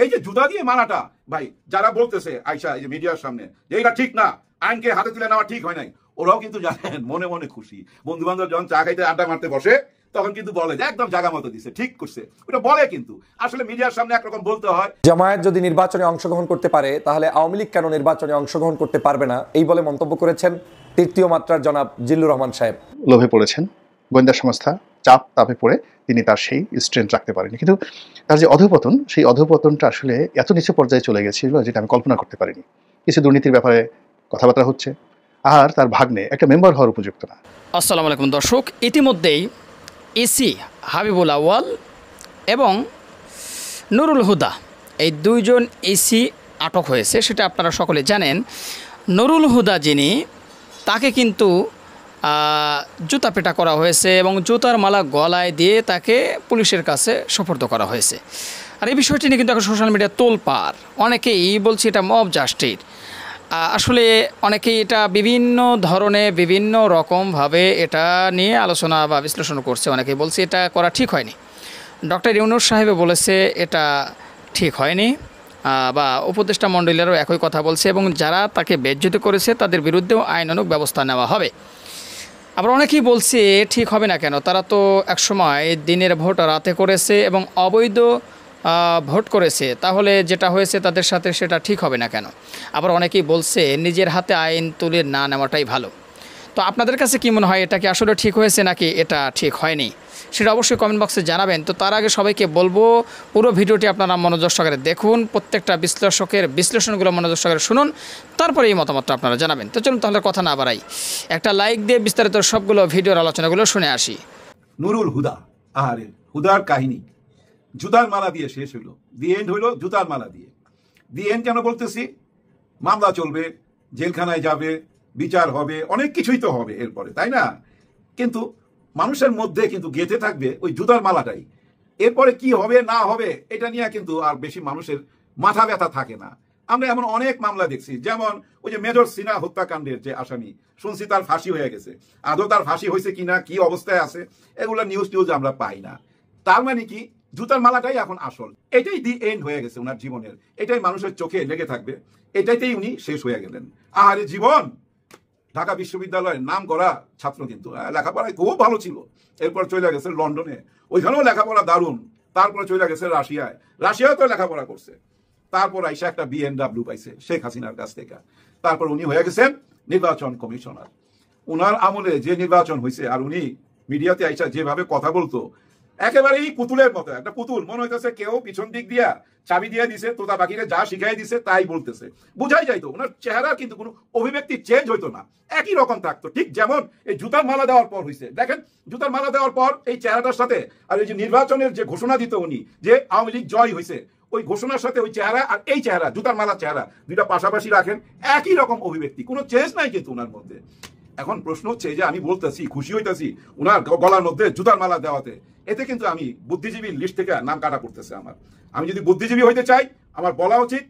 এই যে জুতা দিয়ে মারাটা ভাই, যারা বলতেছে আইসা এই যে মিডিয়ার সামনে যে এটা ঠিক না, আইনকে হাতে তুলে নেওয়া ঠিক হয় নাই, ওরাও কিন্তু জানেন মনে মনে খুশি। বন্ধু বান্ধব যখন চা খাইতে আড্ডা মারতে বসে তখন কিন্তু বলে যে একদম জায়গা মতো দিছে, ঠিক করছে, ওটা বলে। কিন্তু আসলে মিডিয়ার সামনে একরকম বলতে হয়। জামায়াত যদি নির্বাচনে অংশগ্রহণ করতে পারে তাহলে আওয়ামী লীগ কেন নির্বাচনে অংশগ্রহণ করতে পারবে না, এই বলে মন্তব্য করেছেন তৃতীয় মাত্রার জনাব জিল্লুর রহমান সাহেব। লোভে পড়েছেন, গোয়েন্দা সংস্থা চাপ তাপে পড়ে তিনি তার সেই স্ট্রেন্থ রাখতে পারেনি। কিন্তু তার যে অধঃপতন, সেই অধঃপতনটা আসলে এত নিচু পর্যায়ে চলে গেছিল যেটা আমি কল্পনা করতে পারিনি। কিছু দুর্নীতির ব্যাপারে কথাবার্তা হচ্ছে, আর তার ভাগ্নে একটা মেম্বার হওয়ার উপযুক্ত না। আসসালামু আলাইকুম দর্শক, ইতিমধ্যেই এসি হাবিবুল আউয়াল এবং নুরুল হুদা এই দুইজন এসি আটক হয়েছে, সেটা আপনারা সকলে জানেন। নুরুল হুদা যিনি, তাকে কিন্তু জুতা পেটা করা হয়েছে এবং জুতার মালা গলায় দিয়ে তাকে পুলিশের কাছে সোপর্দ করা হয়েছে। আর এই বিষয়টি নিয়ে কিন্তু এখন সোশ্যাল মিডিয়া তোলপাড়। অনেকেই বলছে এটা মব জাস্টিস। আসলে অনেকেই এটা বিভিন্ন ধরনে বিভিন্ন রকমভাবে এটা নিয়ে আলোচনা বা বিশ্লেষণ করছে। অনেকেই বলছে এটা করা ঠিক হয়নি। ডক্টর ইউনূস সাহেব বলেছে এটা ঠিক হয়নি, বা উপদেষ্টা মণ্ডলীরও একই কথা বলছে, এবং যারা তাকে বেজ্জতি করেছে তাদের বিরুদ্ধেও আইনানুগ ব্যবস্থা নেওয়া হবে। আবার অনেকেই বলছে ঠিক হবে না কেন, তারা তো একসময় দিনের ভোট রাতে করেছে এবং অবৈধ ভোট করেছে, তাহলে যেটা হয়েছে তাদের সাথে সেটা ঠিক হবে না কেন। আবার অনেকেই বলছে নিজের হাতে আইন তুলে না নেওয়াটাই ভালো। তো আপনাদের কাছে কী মনে হয়, এটা কি আসলে ঠিক হয়েছে নাকি এটা ঠিক হয়নি, সেটা অবশ্যই কমেন্ট বক্সে জানাবেন। তো তার আগে সবাইকে বলবো পুরো ভিডিওটি আপনারা মনোযোগ সহকারে দেখুন, প্রত্যেকটা বিশ্লেষকের বিশ্লেষণগুলো মনোযোগ সহকারে শুনুন, তারপরে এই মতামতটা আপনারা জানাবেন। তো চলুন তাহলে কথা না বাড়াই, একটা লাইক দিয়ে বিস্তারিত সবগুলো ভিডিওর আলোচনাগুলো শুনে আসি। নুরুল হুদা, আরে হুদার কাহিনী জুতার মালা দিয়ে শেষ হইল। দি এন্ড হইল জুতার মালা দিয়ে। দি এন্ড কেন বলতেছি? মামলা চলবে, জেলখানায় যাবে, বিচার হবে, অনেক কিছুই তো হবে এরপরে, তাই না? কিন্তু মানুষের মধ্যে কিন্তু গেঁথে থাকবে ওই জুতার মালাটাই। এরপরে কি হবে না হবে এটা নিয়ে কিন্তু আর বেশি মানুষের মাথা ব্যথা থাকে না। আমরা এমন অনেক মামলা দেখছি, যেমন ওই যে মেজর সিনহা হত্যাকাণ্ডের যে আসামি, শুনছি তার ফাঁসি হয়ে গেছে। আদৌ তার ফাঁসি হয়েছে কিনা, কি অবস্থায় আছে, এগুলো নিউজ আমরা পাই না। তার মানে কি, জুতার মালাটাই এখন আসল। এটাই দি এন্ড হয়ে গেছে ওনার জীবনের, এটাই মানুষের চোখে লেগে থাকবে, এটাইতেই উনি শেষ হয়ে গেলেন। আহারে জীবন! ঢাকা বিশ্ববিদ্যালয়ের নাম করা ছাত্র, কিন্তু লেখাপড়ায় খুব ভালো ছিল। এরপর চলে গেছে লন্ডনে, ওইখানেও লেখাপড়া দারুণ। তারপরে চলে গেছে রাশিয়ায় তো লেখাপড়া করছে। তারপর আইসা একটা BMW পাইছে শেখ হাসিনার কাছ থেকে। তারপর উনি হয়ে গেছেন নির্বাচন কমিশনার। উনার আমলে যে নির্বাচন হয়েছে, আর উনি মিডিয়াতে আইসা যেভাবে কথা বলতো, একেবারেই পুতুলের মতো, একটা পুতুল মনে হইতেছে কেউ পিছন দিক দিয়া চাবি দিয়ে দিছে, তোতা পাখিরে যা শিখাই দিছে তাই বলতেছে। বুঝাই যাইতো ওনার চেহারা কিন্তু কোনো অভিব্যক্তি চেঞ্জ হইতো না, একই রকম থাকতো। ঠিক যেমন এই জুতার মালা দেওয়ার পর হয়েছে, দেখেন জুতার মালা দেওয়ার পর এই চেহারাটার সাথে, আর এই যে নির্বাচনের যে ঘোষণা দিত উনি যে আওয়ামী লীগ জয় হয়েছে, ওই ঘোষণার সাথে ওই চেহারা আর এই চেহারা, জুতার মালার চেহারা, দুইটা পাশাপাশি রাখেন, একই রকম অভিব্যক্তি, কোনো চেঞ্জ নাই কিন্তু ওনার মধ্যে। এখন প্রশ্ন হচ্ছে যে আমি বলতেছি খুশি হইতেছি ওনার গলার মধ্যে জুতার মালা দেওয়াতে, এতে কিন্তু আমি বুদ্ধিজীবীর লিস্ট থেকে নাম কাটা করতেছে আমার। আমি যদি বুদ্ধিজীবী হইতে চাই, আমার বলা উচিত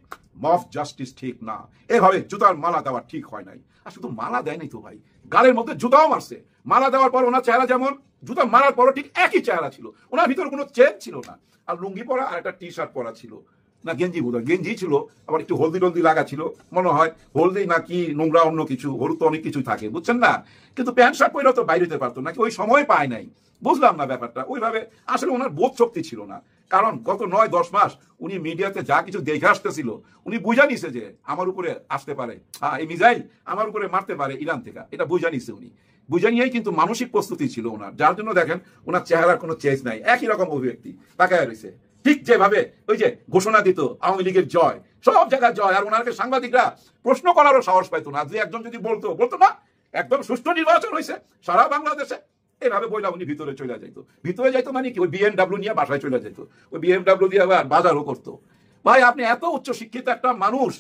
মব জাস্টিস ঠিক না, এভাবে জুতার মালা দেওয়া ঠিক হয় নাই। আর শুধু মালা দেয় নাই তো ভাই, গালের মধ্যে জুতাও মারছে। মালা দেওয়ার পর ওনার চেহারা যেমন, জুতা মারার পরও ঠিক একই চেহারা ছিল, ওনার ভিতরে কোনো চেঞ্জ ছিল না। আর লুঙ্গি পরা আর একটা টি-শার্ট পরা ছিল, না গেঞ্জি, বোধ হয় গেঞ্জি ছিল, আবার একটু হলদি টলদি লাগা ছিল মনে হয়, হলদি নাকি নোংরা অন্য কিছু, হলুদ তো অনেক কিছু থাকে বুঝছেন না। কিন্তু প্যান্ট শার্ট পরেও তো বাইরে হতে পারতো নাকি, ওই সময় পায় নাই, বুঝলাম না ব্যাপারটা। ওইভাবে আসলে ওনার বোধ শক্তি ছিল না, কারণ গত 9-10 মাস উনি মিডিয়াতে যা কিছু দেখে আসতেছিল, উনি বুঝা নিছে যে আমার উপরে আসতে পারে, এই মিসাইল আমার উপরে মারতে পারে ইরান থেকে, এটা বুঝা নিছে উনি। বুঝা নিয়েই কিন্তু মানসিক প্রস্তুতি ছিল ওনার, যার জন্য দেখেন ওনার চেহারার কোনো চেঞ্জ নাই, একই রকম অভিব্যক্তি তাকায় রয়েছে। ঠিক যেভাবে ওই যে ঘোষণা দিত আওয়ামী লীগের জয়, সব জায়গায় জয়, আর ওনাকে সাংবাদিকরা প্রশ্ন করারও সাহস পাইতো না। যে একজন যদি বলতো না একদম সুষ্ঠু নির্বাচন হয়েছে সারা বাংলাদেশে, এভাবে বইলা উনি ভিতরে চলে যাইতো। ভিতরে যাইতো মানে কি, ওই BMW নিয়ে বাসায় চলে যেত, ওই BMW দিয়ে আবার বাজারও করতো। ভাই আপনি এত উচ্চ শিক্ষিত একটা মানুষ,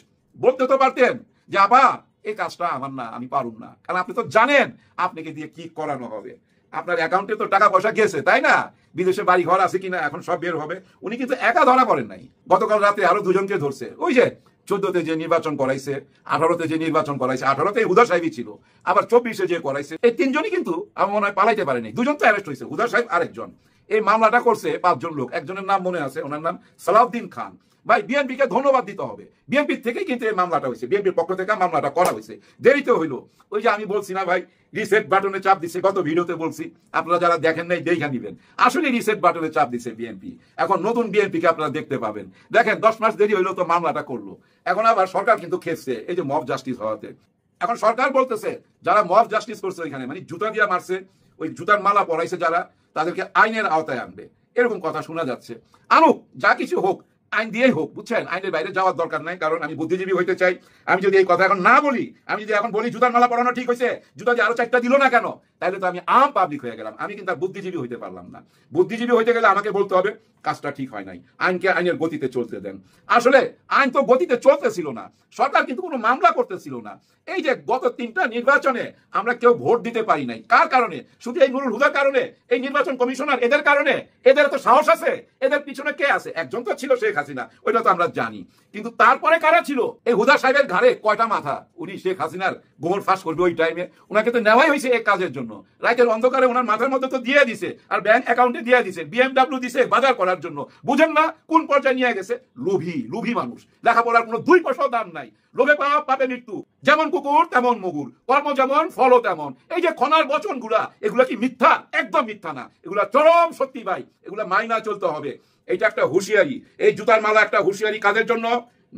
বলতে তো পারতেন যে আপা এই কাজটা আমার না, আমি পারুম না, কারণ আপনি তো জানেন আপনাকে দিয়ে কি করানো হবে। আপনার অ্যাকাউন্টে তো টাকা পয়সা গেছে, তাই না? বিদেশে বাড়ি ঘর আছে কিনা এখন সব বের হবে। উনি কিন্তু একা ধরা পড়েন নাই, গতকাল রাতে আরো দুজনকে ধরছে। ওই যে 14তে যে নির্বাচন করাইছে, 18তে যে নির্বাচন করাইছে, 18তে হুদা সাহেবই ছিল, আবার 24-এ যে করাইছে, এই তিনজনই কিন্তু আমার মনে হয় পালাইতে পারেনি। দুজন তো অ্যারেস্ট হয়েছে, হুদা সাহেব আরেকজন। এই মামলাটা করছে 5 জন লোক, একজনের নাম মনে আছে, ওনার নাম সালাউদ্দিন খান। ভাই বিএনপিকে ধন্যবাদ দিতে হবে। বিএনপির থেকেই কিন্তু এই মামলাটা হয়েছে, বিএনপির পক্ষ থেকে মামলাটা করা হয়েছে, দেরিতে হইলো। ওই যে আমি বলছি না ভাই, রিসেট বাটনে চাপ দিচ্ছে, গত ভিডিওতে বলছি, আপনারা যারা দেখেন নাই দেখে নিবেন। আসলে রিসেট বাটনে চাপ দিচ্ছে বিএনপি। এখন নতুন বিএনপিকে আপনারা দেখতে পাবেন। দেখেন 10 মাস দেরি হইলো তো মামলাটা করলো। এখন আবার সরকার কিন্তু খেপছে এই যে মব জাস্টিস হওয়াতে। এখন সরকার বলতেছে যারা মব জাস্টিস করছে ওইখানে, মানে জুতা দিয়ে মারছে, ওই জুতার মালা পরাইছে যারা, তাদেরকে আইনের আওতায় আনবে, এরকম কথা শোনা যাচ্ছে। আনুক, যা কিছু হোক, আইন দিয়েই হোক, বুঝছেন? আইনের বাইরে যাওয়ার দরকার নাই, কারণ আমি বুদ্ধিজীবী হইতে চাই। আমি যদি এই কথা এখন না বলি, আমি যদি এখন বলি জুতার মালা পরানো ঠিক হয়েছে, জুতা দিয়ে আরো 4টা দিল না কেন, তাহলে তো আমি আম পাবলিক হয়ে গেলাম, আমি কিন্তু আর বুদ্ধিজীবী হইতে পারলাম না। বুদ্ধিজীবী হইতে গেলে আমাকে বলতে হবে কাজটা ঠিক হয় নাই, আইনকে আইনের গতিতে চলতে দেন। আসলে আইন তো গতিতে চলতেছিল না, সরকার কিন্তু কোনো মামলা করতেছিল না। এই যে গত 3টা নির্বাচনে আমরা কেউ ভোট দিতে পারি নাই, কার কারণে? শুধু এই নুরুল হুদার কারণে, এই নির্বাচন কমিশনার এদের কারণে। এদের তো সাহস আছে, এদের পিছনে কে আছে? একজন তো ছিল শেখ হাসিনা, ওইটা তো আমরা জানি। কিন্তু তারপরে কারা ছিল? এই হুদা সাহেবের ঘাড়ে কয়টা মাথা? উনি শেখ হাসিনার গোমর ফাঁস করবে ওই টাইমে, ওনাকে তো নেওয়াই হয়েছে এক কাজের জন্য। রাতের অন্ধকারে ওনার মাথার মধ্যে তো দিয়ে দিছে, আর ব্যাংক অ্যাকাউন্টে দিয়ে দিছে, বিএমডব্লিউ দিছে বাজার করার জন্য। বুঝেন না কোন পর্যায়ে নিয়ে গেছে? লোভী মানুষ, লেখাপড়ার কোনো 2 পয়সাও দাম নাই। লোভে পাপ, পাপে মৃত্যু। যেমন কুকুর তেমন মুগুর, কর্ম যেমন ফলও তেমন। এই যে খনার বচন গুলা, এগুলা কি মিথ্যা? একদম মিথ্যা না, এগুলা চরম সত্যি ভাই, এগুলা মাইনা চলতে হবে। এটা একটা হুঁশিয়ারি, এই জুতার মালা একটা হুঁশিয়ারি কাদের জন্য?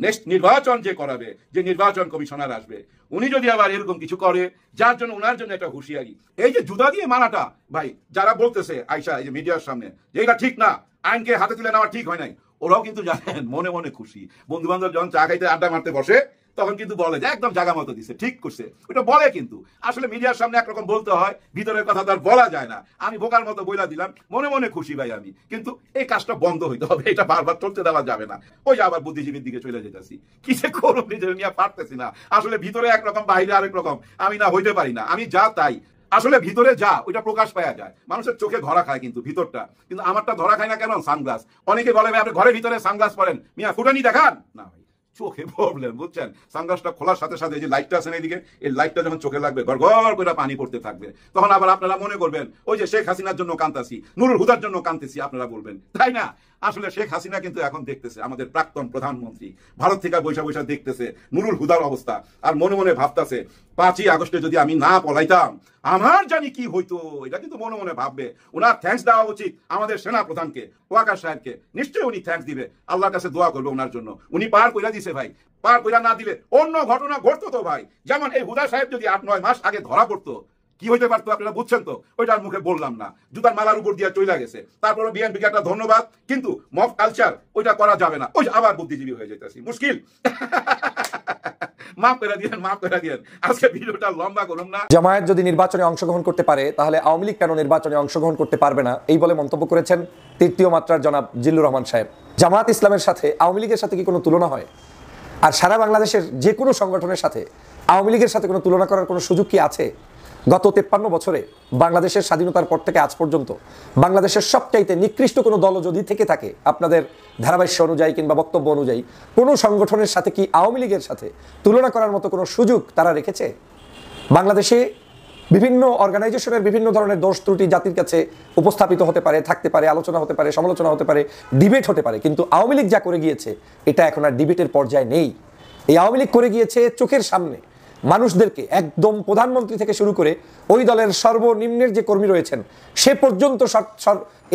নেক্সট নির্বাচন যে করাবে, যে নির্বাচন কমিশনার আসবে, উনি যদি আবার এরকম কিছু করে, যার জন্য ওনার জন্য একটা হুঁশিয়ারি। এই যে জুতা দিয়ে মারাটা ভাই, যারা বলতেছে আয়সা এই যে মিডিয়ার সামনে যে এটা ঠিক না, আইনকে হাতে তুলে নেওয়া ঠিক হয় নাই, ওরাও কিন্তু জানেন মনে মনে খুশি। বন্ধু বান্ধব যখন চা খাইতে আড্ডা মারতে বসে, তখন কিন্তু বলে যে একদম জায়গা মতো দিছে, ঠিক করছে, ওটা বলে। কিন্তু আসলে মিডিয়ার সামনে একরকম বলতে হয়, ভিতরের কথা তো আর বলা যায় না। আমি বোকার মতো বইলা দিলাম, মনে মনে খুশি ভাই আমি। কিন্তু এই কাজটা বন্ধ হইতে হবে, এটা বারবার চলতে দেওয়া যাবে না। ওই যে আবার বুদ্ধিজীবীর দিকে চলে যেতেছি, কি যে করুন, নিজের নিয়ে পারতেছি না। আসলে ভিতরে একরকম, বাইরে আরেক রকম, আমি না হইতে পারি না, আমি যা তাই। আসলে ভিতরে যা, ওইটা প্রকাশ পাওয়া যায়। মানুষের চোখে ধরা খায় কিন্তু ভিতরটা, কিন্তু আমারটা ধরা খায় না কেন? সানগ্লাস। অনেকে বলে ভাই আপনি ঘরের ভিতরে সানগ্লাস পরেন, মিয়া ফুটানি দেখান না ভাই, চোখে প্রবলেম, বুঝছেন? সানগ্লাসটা খোলার সাথে সাথে যে লাইটটা আছে না এদিকে, এই লাইটটা যখন চোখে লাগবে, গড় গড় করে পানি পড়তে থাকবে, তখন আবার আপনারা মনে করবেন ওই যে শেখ হাসিনার জন্য কাঁদতেছি, নুরুল হুদার জন্য কাঁদতেছি, আপনারা বলবেন, তাই না? আসলে শেখ হাসিনা কিন্তু এখন দেখতেছে, আমাদের প্রাক্তন প্রধানমন্ত্রী ভারত থেকে বৈশা বৈশা দেখতেছে নুরুল হুদার অবস্থা, আর মনে মনে ভাবতেছে 5ই আগস্টে যদি আমি না পলাইতাম আমার জানি কি হইতো। এটা কিন্তু মনে মনে ভাববে। ওনার থ্যাঙ্কস দেওয়া উচিত আমাদের সেনা প্রধানকে, ওয়াকার সাহেবকে। নিশ্চয়ই উনি থ্যাঙ্কস দিবে, আল্লাহর কাছে দোয়া করবে ওনার জন্য। উনি পার কইরা দিছে ভাই, পার কইরা না দিলে অন্য ঘটনা ঘটতো তো ভাই। যেমন এই হুদা সাহেব যদি 8-9 মাস আগে ধরা পড়তো, কি হইতে পারতো আপনারা বুঝছেন তো? ওইটার মুখে বললাম না, জুতার মালার উপর দিয়ে চলে গেছে। তারপরে বিএনপিকে একটা ধন্যবাদ, কিন্তু মব কালচার ওইটা করা যাবে না। ওই আবার বুদ্ধিজীবী হয়ে যেতেছি, মুশকিল। মাফ করে দিয়েন, মাফ করে দিয়েন, আজকে ভিডিওটা লম্বা করুন না। জামায়াত যদি নির্বাচনে অংশগ্রহণ করতে পারে, তাহলে আওয়ামী লীগ কেন নির্বাচনে অংশগ্রহণ করতে পারবে না, এই বলে মন্তব্য করেছেন 3য় মাত্রার জনাব জিল্লুর রহমান সাহেব। জামায়াত ইসলামের সাথে আওয়ামী লীগের সাথে কি কোনো তুলনা হয়? আর সারা বাংলাদেশের যে কোনো সংগঠনের সাথে আওয়ামী লীগের সাথে কোনো তুলনা করার কোনো সুযোগ কি আছে? গত 53 বছরে বাংলাদেশের স্বাধীনতার পর থেকে আজ পর্যন্ত বাংলাদেশের সবচাইতে নিকৃষ্ট কোনো দল যদি থেকে থাকে, আপনাদের ধারাভাষ্য অনুযায়ী কিংবা বক্তব্য অনুযায়ী, কোনো সংগঠনের সাথে কি আওয়ামী লীগের সাথে তুলনা করার মতো কোনো সুযোগ তারা রেখেছে? বাংলাদেশে বিভিন্ন অর্গানাইজেশনের বিভিন্ন ধরনের দোষ ত্রুটি জাতির কাছে উপস্থাপিত হতে পারে, থাকতে পারে, আলোচনা হতে পারে, সমালোচনা হতে পারে, ডিবেট হতে পারে, কিন্তু আওয়ামী লীগ যা করে গিয়েছে এটা এখন আর ডিবেটের পর্যায়ে নেই। এই আওয়ামী লীগ করে গিয়েছে চোখের সামনে মানুষদেরকে, একদম প্রধানমন্ত্রী থেকে শুরু করে ওই দলের সর্বনিম্নের যে কর্মী রয়েছেন সে পর্যন্ত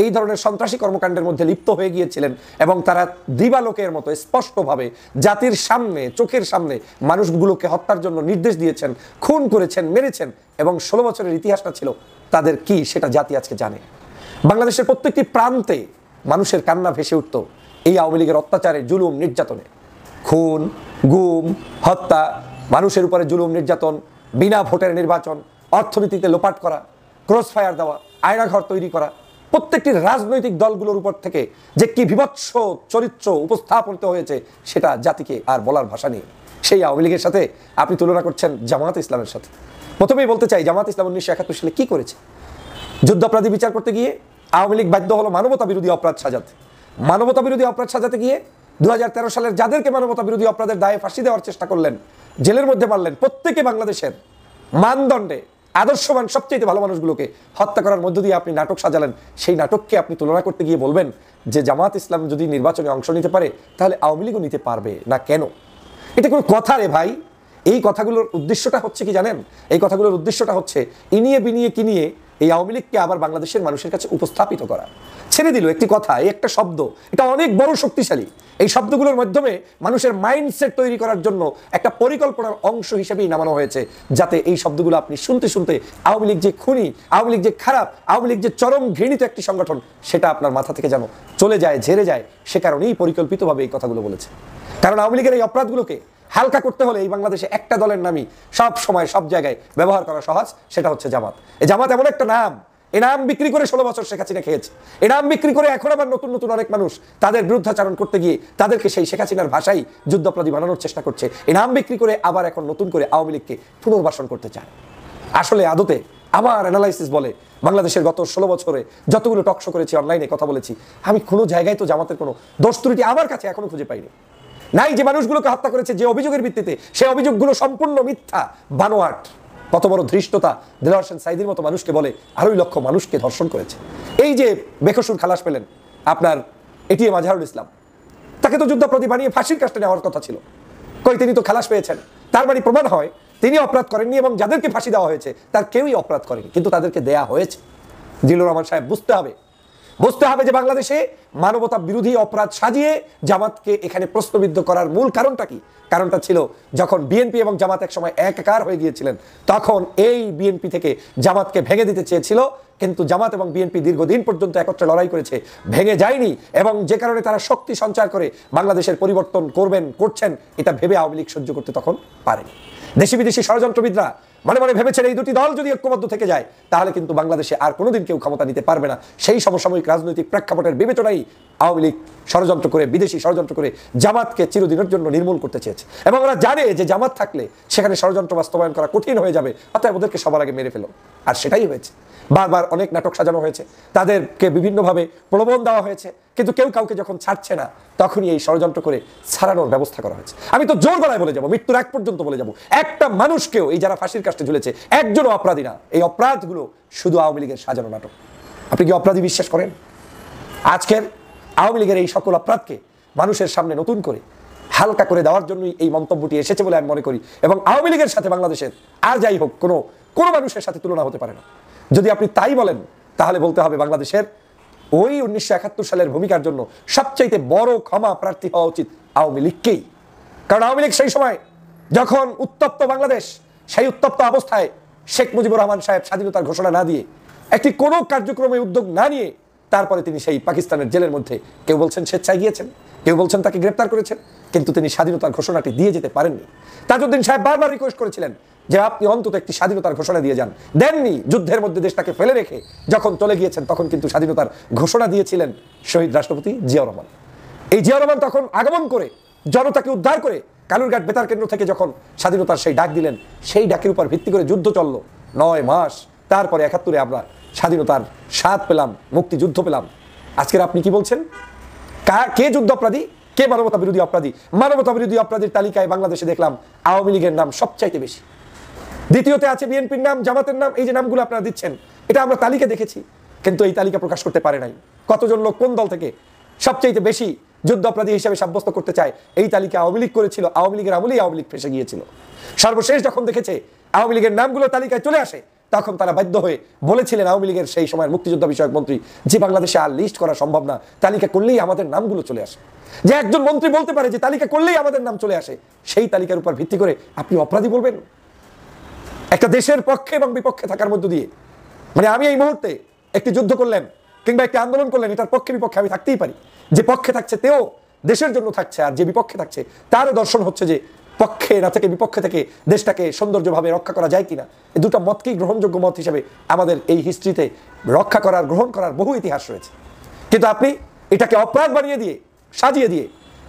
এই ধরনের সন্ত্রাসী কর্মকাণ্ডের মধ্যে লিপ্ত হয়ে গিয়েছিলেন, এবং তারা দিবালোকের মতো স্পষ্টভাবে জাতির সামনে, চোখের সামনে মানুষগুলোকে হত্যার জন্য নির্দেশ দিয়েছেন, খুন করেছেন, মেরেছেন, এবং 16 বছরের ইতিহাসটা ছিল তাদের কি, সেটা জাতি আজকে জানে। বাংলাদেশের প্রত্যেকটি প্রান্তে মানুষের কান্না ভেসে উঠত এই আওয়ামী লীগের অত্যাচারে, জুলুম, নির্যাতনে। খুন, গুম, হত্যা, মানুষের উপরে জুলুম, নির্যাতন, বিনা ভোটের নির্বাচন, অর্থনীতিতে লোপাট করা, ক্রস ফায়ার দেওয়া, আয়নাঘর তৈরি করা, প্রত্যেকটি রাজনৈতিক দলগুলোর উপর থেকে যে কি বিভৎস চরিত্র উপস্থাপিত হয়েছে সেটা জাতিকে আর বলার ভাষা নেই। সেই আওয়ামী লীগের সাথে আপনি তুলনা করছেন জামায়াত ইসলামের সাথে। প্রথমেই বলতে চাই, জামায়াত ইসলাম 1971 সালে কি করেছে? যুদ্ধাপরাধী বিচার করতে গিয়ে আওয়ামী লীগ বাধ্য হলো মানবতা বিরোধী অপরাধ সাজাতে। মানবতা বিরোধী অপরাধ সাজাতে গিয়ে 2013 সালের যাদেরকে মানবতা বিরোধী অপরাধের দায়ে ফাঁসি দেওয়ার চেষ্টা করলেন, জেলের মধ্যে মারলেন, প্রত্যেকে বাংলাদেশের মানদণ্ডে আদর্শবান সবচেয়ে ভালো মানুষগুলোকে হত্যা করার মধ্য দিয়ে আপনি নাটক সাজালেন, সেই নাটককে আপনি তুলনা করতে গিয়ে বলবেন যে জামাত ইসলাম যদি নির্বাচনে অংশ নিতে পারে তাহলে আওয়ামী লীগও নিতে পারবে না কেন? এটা কোনো কথা রে ভাই? এই কথাগুলোর উদ্দেশ্যটা হচ্ছে কি জানেন? এই কথাগুলোর উদ্দেশ্যটা হচ্ছে ইনিয়ে বিনিয়ে কিনিয়ে এই আওয়ামী লীগকে আবার বাংলাদেশের মানুষের কাছে উপস্থাপিত করা। ছেড়ে দিল একটি কথা, এই একটা শব্দ, এটা অনেক বড় শক্তিশালী। এই শব্দগুলোর মাধ্যমে মানুষের মাইন্ডসেট তৈরি করার জন্য একটা পরিকল্পনার অংশ হিসেবেই নামানো হয়েছে, যাতে এই শব্দগুলো আপনি শুনতে শুনতে আওয়ামী লীগ যে খুনি, আওয়ামী লীগ যে খারাপ, আওয়ামী লীগ যে চরম ঘৃণিত একটি সংগঠন, সেটা আপনার মাথা থেকে যেন চলে যায়, ঝেড়ে যায়। সে কারণেই পরিকল্পিতভাবে এই কথাগুলো বলেছে। কারণ আওয়ামী লীগের এই অপরাধগুলোকে হালকা করতে হলে এই বাংলাদেশে একটা দলের নামই সব সময় সব জায়গায় ব্যবহার করা সহজ, সেটা হচ্ছে জামাত। এই জামাত এমন একটা নাম, এই নাম বিক্রি করে 16 বছর শেখ হাসিনা খেয়েছে। এই নাম বিক্রি করে এখন আবার নতুন নতুন অনেক মানুষ তাদের বিরুদ্ধাচারণ করতে গিয়ে তাদেরকে সেই শেখ হাসিনার ভাষাই যুদ্ধাপরাধী বানানোর চেষ্টা করছে। এই নাম বিক্রি করে আবার এখন নতুন করে আওয়ামী লীগকে পুনর্বাসন করতে চায়। আসলে আদতে আমার অ্যানালাইসিস বলে বাংলাদেশের গত 16 বছরে যতগুলো টকশো করেছি, অনলাইনে কথা বলেছি, আমি কোনো জায়গায় তো জামাতের কোনো দোষ ত্রুটি আমার কাছে এখনো খুঁজে পাইনি। নাই যে মানুষগুলোকে হত্যা করেছে যে অভিযোগের ভিত্তিতে, সেই অভিযোগগুলো সম্পূর্ণ মিথ্যা, বানোয়াট। কত বড় ধৃষ্টতা দেলোয়ার হোসেন সাইদির মতো মানুষকে বলে 2.5 লক্ষ মানুষকে ধর্ষণ করেছে। এই যে বেকসুর খালাস পেলেন আপনার এটিএম আজহারুল ইসলাম, তাকে তো যুদ্ধাপরাধী বানিয়ে ফাঁসির কাস্টে নেওয়ার কথা ছিল। কই, তিনি তো খালাস পেয়েছেন। তার মানে প্রমাণ হয় তিনি অপরাধ করেননি এবং যাদেরকে ফাঁসি দেওয়া হয়েছে তার কেউই অপরাধ করেনি, কিন্তু তাদেরকে দেয়া হয়েছে। জিল্লুর রহমান সাহেব বুঝতে হবে যে বাংলাদেশে মানবতা বিরোধী অপরাধ সাজিয়ে জামাতকে এখানে প্রশ্নবিদ্ধ করার মূল কারণটা কি? কারণটা ছিল যখন বিএনপি এবং জামাত এক সময় একাকার হয়ে গিয়েছিলেন, তখন এই বিএনপি থেকে জামাতকে ভেঙে দিতে চেয়েছিল, কিন্তু জামাত এবং বিএনপি দীর্ঘদিন পর্যন্ত একত্রে লড়াই করেছে, ভেঙে যায়নি। এবং যে কারণে তারা শক্তি সঞ্চার করে বাংলাদেশের পরিবর্তন করছেন, এটা ভেবে আওয়ামী লীগ সহ্য করতে তখন পারেনি। দেশি বিদেশি ষড়যন্ত্রবিদরা মনে মনে ভেবেছেন এই দুটি দল যদি ঐক্যবদ্ধ থেকে যায় তাহলে কিন্তু বাংলাদেশে আর কোনোদিন কেউ ক্ষমতা নিতে পারবে না। সেই সমসাময়িক রাজনৈতিক প্রেক্ষাপটের বিবেচনায় আওয়ামী লীগ ষড়যন্ত্র করে, বিদেশি ষড়যন্ত্র করে জামাতকে চিরদিনের জন্য নির্মূল করতে চেয়েছে। এবং ওরা জানে যে জামাত থাকলে সেখানে ষড়যন্ত্র বাস্তবায়ন করা কঠিন হয়ে যাবে, অতএব ওদেরকে সবার আগে মেরে ফেলো। আর সেটাই হয়েছে। বারবার অনেক নাটক সাজানো হয়েছে, তাদেরকে বিভিন্নভাবে প্রলোভন দেওয়া হয়েছে, কিন্তু কেউ কাউকে যখন ছাড়ছে না তখনই এই ষড়যন্ত্র করে ছাড়ানোর ব্যবস্থা করা হয়েছে। আমি তো জোর গলায় বলে যাবো, মৃত্যুর এক পর্যন্ত বলে যাবো, একটা মানুষকেও, এই যারা ফাঁসির কাস্টে ঝুলেছে, একজনও অপরাধী না। এই অপরাধগুলো শুধু আওয়ামী লীগের সাজানো নাটক। আপনি কি অপরাধী বিশ্বাস করেন? আজকের আওয়ামী লীগের এই সকল অপরাধকে মানুষের সামনে নতুন করে হালকা করে দেওয়ার জন্যই এই মন্তব্যটি এসেছে বলে আমি মনে করি। এবং আওয়ামী লীগের সাথে বাংলাদেশের আর যাই হোক কোনো মানুষের সাথে তুলনা হতে পারে না। যদি আপনি তাই বলেন তাহলে বলতে হবে বাংলাদেশের ওই 1971 সালের ভূমিকার জন্য সবচাইতে বড় ক্ষমা প্রার্থী হওয়া উচিত আওয়ামী লীগকেই। কারণ আওয়ামী লীগ সেই সময় যখন উত্তপ্ত বাংলাদেশ, সেই উত্তপ্ত অবস্থায় শেখ মুজিবুর রহমান সাহেব স্বাধীনতার ঘোষণা না দিয়ে, একটি কোনো কার্যক্রমে উদ্যোগ না নিয়ে, তারপরে তিনি সেই পাকিস্তানের জেলের মধ্যে, কেউ বলছেন স্বেচ্ছায় গিয়েছেন, কেউ বলছেন তাকে গ্রেপ্তার করেছেন, কিন্তু তিনি স্বাধীনতার ঘোষণাটি দিয়ে যেতে পারেননি। তাজউদ্দিন সাহেব বারবার রিকোয়েস্ট করেছিলেন যে আপনি অন্তত একটি স্বাধীনতার ঘোষণা দিয়ে যান, দেননি। যুদ্ধের মধ্যে দেশটাকে ফেলে রেখে যখন চলে গিয়েছেন তখন কিন্তু স্বাধীনতার ঘোষণা দিয়েছিলেন শহীদ রাষ্ট্রপতি জিয়াউর রহমান। এই জিয়াউর রহমান তখন আগমন করে জনতাকে উদ্ধার করে কালুরঘাট বেতার কেন্দ্র থেকে যখন স্বাধীনতার সেই ডাক দিলেন, সেই ডাকের উপর ভিত্তি করে যুদ্ধ চলল 9 মাস। তারপরে 71-এ আমরা স্বাধীনতার স্বাদ পেলাম, মুক্তিযুদ্ধ পেলাম। আজকের আপনি কি বলছেন? কে যুদ্ধ অপরাধী, কে মানবতা বিরোধী অপরাধী? মানবতা বিরোধী অপরাধীর তালিকায় বাংলাদেশে দেখলাম আওয়ামী লীগের নাম সবচাইতে বেশি, দ্বিতীয়তে আছে বিএনপির নাম, জামাতের নাম। এই যে নামগুলো আপনারা দিচ্ছেন, এটা আমরা তালিকা দেখেছি, কিন্তু এই তালিকা প্রকাশ করতে পারে নাই। কতজন লোক কোন দল থেকে সবচাইতে বেশি যুদ্ধ অপরাধী হিসেবে সাব্যস্ত করতে চায়, এই তালিকা আওয়ামী লীগ করেছিল। আওয়ামী লীগের আমলেই আওয়ামী লীগ ফেসে গিয়েছিল। সর্বশেষ যখন দেখেছে আওয়ামী লীগের নামগুলো তালিকায় চলে আসে, তখন তারা বাধ্য হয়ে বলেছিলেন আওয়ামী লীগের সেই সময়ের মুক্তিযোদ্ধা বিষয়ক মন্ত্রী, যে বাংলাদেশে আর লিস্ট করা সম্ভব না, তালিকা করলেই আমাদের নামগুলো চলে আসে। যে একজন মন্ত্রী বলতে পারে যে তালিকা করলেই আমাদের নাম চলে আসে, সেই তালিকার উপর ভিত্তি করে আপনি অপরাধী বলবেন? একটা দেশের পক্ষে এবং বিপক্ষে থাকার মধ্য দিয়ে, মানে আমি এই মুহূর্তে একটি যুদ্ধ করলেন কিংবা একটি আন্দোলন করলেন, এটার পক্ষে বিপক্ষে আমি থাকতেই পারি। যে পক্ষে থাকছে তেও দেশের জন্য থাকছে, আর যে বিপক্ষে থাকছে তারও দর্শন হচ্ছে যে পক্ষে না থেকে বিপক্ষে থেকে দেশটাকে সৌন্দর্যভাবে রক্ষা করা যায় কিনা। এই দুটো মতকেই গ্রহণযোগ্য মত হিসেবে আমাদের এই হিস্ট্রিতে রক্ষা করার, গ্রহণ করার বহু ইতিহাস রয়েছে। কিন্তু আপনি এটাকে অপরাধ বানিয়ে দিয়ে, সাজিয়ে দিয়ে,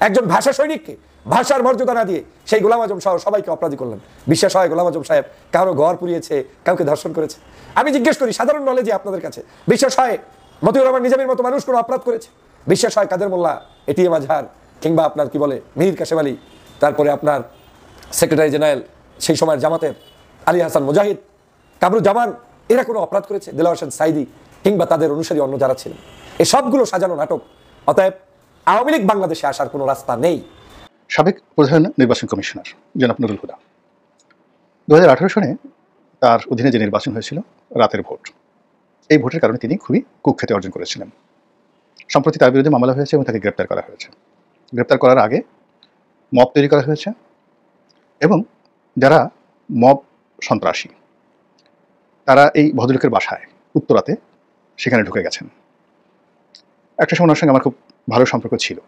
একজন ভাষা সৈনিককে ভাষার মর্যাদা না দিয়ে সেই গোলাম আজম সহ সবাইকে অপরাধী করলেন। বিশ্বাস হয় গোলাম আজম সাহেব কারো ঘর পুড়িয়েছে, কাউকে ধর্ষণ করেছে? আমি জিজ্ঞেস করি সাধারণ নলেজে আপনাদের কাছে, বিশ্বাস হয় মতিউর রহমান নিজামীর মতো মানুষ কোনো অপরাধ করেছে? বিশ্বাস হয় কাদের মোল্লা, এটিএম আজহার, কিংবা আপনার কি বলে মিহির কাশেম আলী, তারপরে আপনার সেক্রেটারি জেনারেল সেই সময়ের জামাতের আলী হাসান মুজাহিদ, কামরুজ্জামান এরা কোনো অপরাধ করেছে? দেলোয়ার হোসেন সাইদি কিংবা তাদের অনুসারী অন্য যারা ছিলেন, এই সবগুলো সাজানো নাটক। অতএব আওয়ামী লীগ বাংলাদেশে আসার কোনো রাস্তা নেই। সাবেক প্রধান নির্বাচন কমিশনার জনাব নুরুল হুদা 2018 সনে তার অধীনে যে নির্বাচন হয়েছিল রাতের ভোট, এই ভোটের কারণে তিনি খুবই কুখ্যাতি অর্জন করেছিলেন। সম্প্রতি তার বিরুদ্ধে মামলা হয়েছে এবং তাকে গ্রেপ্তার করা হয়েছে। গ্রেপ্তার করার আগে মব তৈরি করা হয়েছে এবং যারা মব সন্ত্রাসী তারা এই ভদ্রলোকের বাসায় উত্তরাতে সেখানে ঢুকে গেছেন। একটা সময় ওনার সঙ্গে আমার খুব ভালো সম্পর্ক ছিল।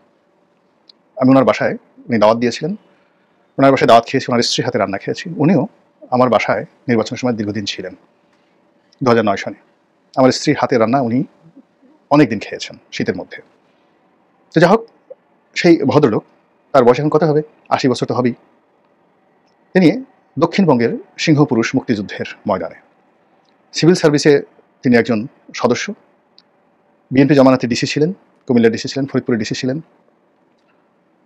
আমি ওনার বাসায়, উনি দাওয়াত দিয়েছিলেন, ওনার বাসায় দাওয়াত খেয়েছি, ওনার স্ত্রীর হাতে রান্না খেয়েছি। উনিও আমার বাসায় নির্বাচনের সময় দীর্ঘদিন ছিলেন। 2009 সনে আমার স্ত্রীর হাতে রান্না উনি অনেক দিন খেয়েছেন শীতের মধ্যে। তো যাই হোক, সেই ভদ্রলোক, তার বয়স এখন কত হবে, 80 বছর তো হবেই। তিনি দক্ষিণবঙ্গের সিংহপুরুষ মুক্তিযুদ্ধের ময়দানে সিভিল সার্ভিসে তিনি একজন সদস্য, বিএনপি জামানাতে ডিসি ছিলেন, কুমিল্লার ডিসি ছিলেন, ফরিদপুরের ডিসি ছিলেন।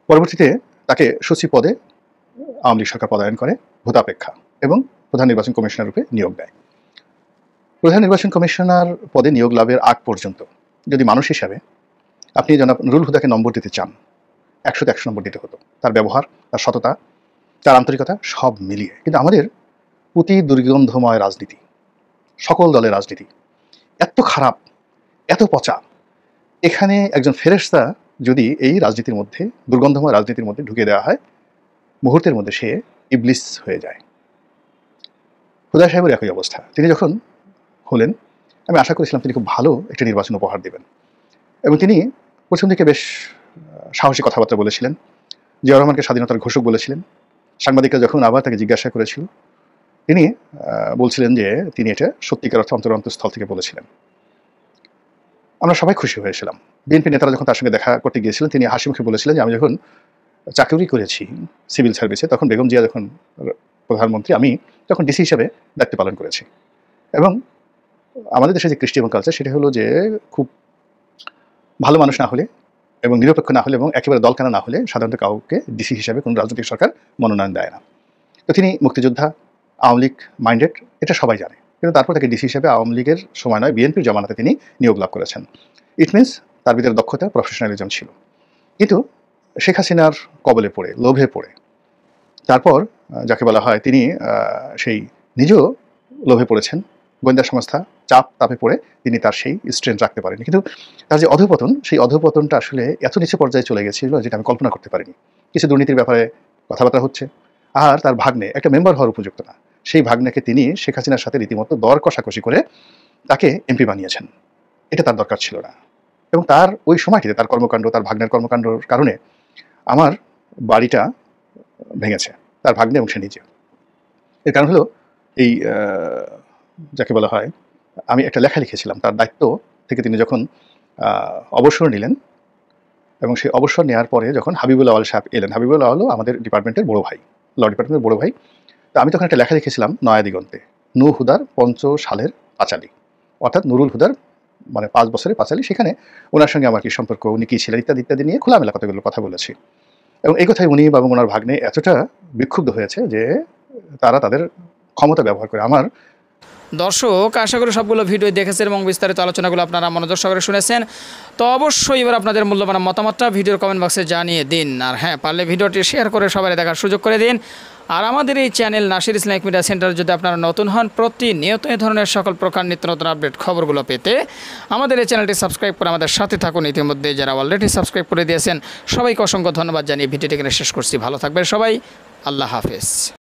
পরবর্তীতে তাকে সচিব পদে আওয়ামী লীগ সরকার পদায়ন করে ভূতাপেক্ষা এবং প্রধান নির্বাচন কমিশনার রূপে নিয়োগ দেয়। প্রধান নির্বাচন কমিশনার পদে নিয়োগ লাভের আগ পর্যন্ত যদি মানুষ হিসাবে আপনি জনাব নুরুল হুদাকে নম্বর দিতে চান, 100তে 100 নম্বর দিতে হতো। তার ব্যবহার, তার সততা, তার আন্তরিকতা সব মিলিয়ে। কিন্তু আমাদের অতি দুর্গন্ধময় রাজনীতি, সকল দলের রাজনীতি এত খারাপ, এত পচা, এখানে একজন ফেরেশতা যদি এই রাজনীতির মধ্যে, দুর্গন্ধময় রাজনীতির মধ্যে ঢুকে দেওয়া হয়, মুহূর্তের মধ্যে সে ইবলিস হয়ে যায়। হুদা সাহেবের একই অবস্থা। তিনি যখন হলেন, আমি আশা করেছিলাম তিনি খুব ভালো একটা নির্বাচন উপহার দেবেন এবং তিনি প্রথম দিকে বেশ সাহসী কথাবার্তা বলেছিলেন, জিয়াউর রহমানকে স্বাধীনতার ঘোষক বলেছিলেন। সাংবাদিকরা যখন আবার তাকে জিজ্ঞাসা করেছিল, তিনি বলছিলেন যে তিনি এটা সত্যিকার অর্থে অন্তরস্থল থেকে বলেছিলেন। আমরা সবাই খুশি হয়েছিলাম। বিএনপি নেতারা যখন তার সঙ্গে দেখা করতে গিয়েছিলেন, তিনি হাসি মুখে বলেছিলেন যে আমি যখন চাকরি করেছি সিভিল সার্ভিসে, তখন বেগম জিয়া যখন প্রধানমন্ত্রী, আমি তখন ডিসি হিসেবে দায়িত্ব পালন করেছি। এবং আমাদের দেশে যে কৃষ্টি এবং কালচার, সেটা হলো যে খুব ভালো মানুষ না হলে এবং নিরপেক্ষ না হলে এবং একেবারে দলকানা না হলে সাধারণত কাউকে ডিসি হিসাবে কোনো রাজনৈতিক সরকার মনোনয়ন দেয় না। তো তিনি মুক্তিযোদ্ধা, আওয়ামী লীগ মাইন্ডেড, এটা সবাই জানে। কিন্তু তারপর তাকে ডিসি হিসেবে আওয়ামী লীগের সময় নয়, বিএনপির জামানাতে তিনি নিয়োগ লাভ করেছেন। ইট মিনস তার ভিতরে দক্ষতা, প্রফেশনালিজম ছিল। কিন্তু শেখ হাসিনার কবলে পড়ে, লোভে পড়ে, তারপর যাকে বলা হয় তিনি সেই নিজেও লোভে পড়েছেন, গোয়েন্দা সংস্থা চাপ তাপে পড়ে তিনি তার সেই স্ট্রেন্থ রাখতে পারেনি। কিন্তু তার যে অধঃপতন, সেই অধঃপতনটা আসলে এত নিচু পর্যায়ে চলে গেছিল যেটা আমি কল্পনা করতে পারিনি। কিছু দুর্নীতির ব্যাপারে কথাবার্তা হচ্ছে, আর তার ভাগ্নে একটা মেম্বার হওয়ার উপযুক্ত না, সেই ভাগ্নেকে তিনি শেখ হাসিনার সাথে রীতিমতো দর কষাকষি করে তাকে এমপি বানিয়েছেন। এটা তার দরকার ছিল না। এবং তার ওই সময়টিতে তার কর্মকাণ্ড, তার ভাগ্নের কর্মকাণ্ডর কারণে আমার বাড়িটা ভেঙেছে, তার ভাগ্নে এবং সে নিজে। এর কারণ হলো এই যাকে বলা হয়, আমি একটা লেখা লিখেছিলাম তার দায়িত্ব থেকে তিনি যখন অবসর নিলেন এবং সেই অবসর নেওয়ার পরে যখন হাবিবুল আওয়াল সাহেব এলেন, হাবিবুল আওয়ালও আমাদের ডিপার্টমেন্টের বড় ভাই, ল ডিপার্টমেন্টের বড় ভাই। তো আমি তখন একটা লেখা লিখেছিলাম নয়া দিগন্তে, নূর হুদার 5 সালের পাঁচালী, অর্থাৎ নুরুল হুদার মানে 5 বছরের পাঁচালী। সেখানে ওনার সঙ্গে আমার কি সম্পর্ক, উনি কী ছিলেন ইত্যাদি ইত্যাদি নিয়ে খোলামেলা কতগুলো কথা বলেছি। এবং এই কথায় উনি এবং ওনার ভাগ্নে এতটা বিক্ষুব্ধ হয়েছে যে তারা তাদের ক্ষমতা ব্যবহার করে আমার। দর্শক, আশা করি সবগুলো ভিডিও দেখেছেন এবং বিস্তারিত আলোচনাগুলো আপনারা মনোযোগ সহকারে শুনেছেন। তো অবশ্যই এবার আপনাদের মূল্যবান মতামতটা ভিডিওর কমেন্ট বক্সে জানিয়ে দিন। আর হ্যাঁ, পারলে ভিডিওটি শেয়ার করে সবাই দেখার সুযোগ করে দিন। আর আমাদের এই channel Nasir Islamic media centre যদি আপনারা নতুন হন, প্রতিনিয়ত এই ধরনের সকল প্রকার নিত্য নতুন আপডেট খবরগুলো পেতে আমাদের এই চ্যানেলটি সাবস্ক্রাইব করে আমাদের সাথে থাকুন। ইতিমধ্যে যারা অলরেডি সাবস্ক্রাইব করে দিয়েছেন সবাইকে অসংখ্য ধন্যবাদ জানিয়ে ভিডিওটি এখানে শেষ করছি। ভালো থাকবেন সবাই, আল্লাহ হাফেজ।